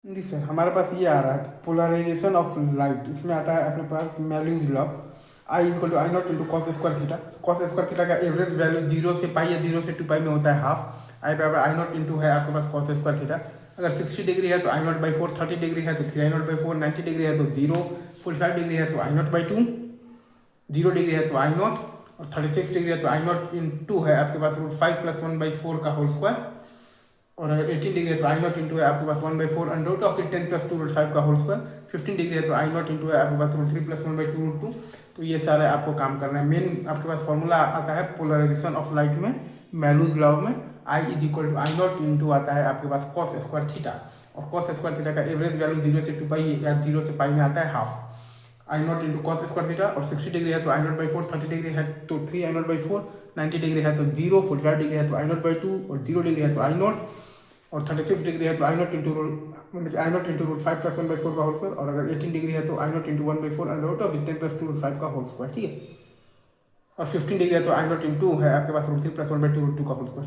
जी sir, हमारे पास ये आ रहा है पोलराइजेशन ऑफ लाइट। इसमें आता है अपने पास Malus law, I equal to I naught into cos square theta. Cos square theta का एवरेज वैल्यू 0 से पाई या 0 से 2 पाई में होता है हाफ। आई बराबर आई नॉट इंटू है आपके पास कॉस स्क्वायर थीटा। अगर 60 डिग्री है तो आई नॉट बाई 4, 30 डिग्री है तो 3 आई नॉट बाई 4, 90 डिग्री है तो 0, 45 डिग्री है तो आई नॉट बाई 2, 0 डिग्री है तो आई नॉट, और 36 डिग्री है तो आई नॉट इन 2 है आपके पास रूट 5 प्लस 1/4 का होल स्क्वायर। और अगर 18 डिग्री है तो आई नॉट इंटू है आपके पास 1/4 under root of 10 plus 2 root 5 का होल स्क्वायर। 15 डिग्री है तो आई नॉट इंटू है आपके पास रूट 3 प्लस 1/2 रूट 2। तो ये सारे आपको काम करना है। मेन आपके पास फॉर्मूला आता है पोलराइजेशन ऑफ लाइट में, मेलूज लॉ में I is equal to I naught into आता है आपके पास कॉस स्क्वायर थीटा। और कॉस स्क्वायर थीटा का एवरेज वैल्यू 0 से 2 पाई या 0 से पाई में आता है हाफ। आई naught into cos square theta, और 60 डिग्री है तो आई नॉट बाई 4, 30 डिग्री है तो 3 आई नॉट बाई 4, 90 डिग्री है तो 0, 45 डिग्री है तो आई नॉट बाई 2, और 0 डिग्री है तो आई नॉट, और 36 डिग्री है तो I naught into root 5 plus 1/4 का होल स्क्वायर। और अगर 18 डिग्री है तो I naught into 1/4 under root of 10 plus 2 root 5 का होल स्क्वायर, ठीक है। और 15 डिग्री है तो आई नॉट इंटू है आपके पास रूट 3 प्लस 1/2 रूट 2 का होल स्क्वायर।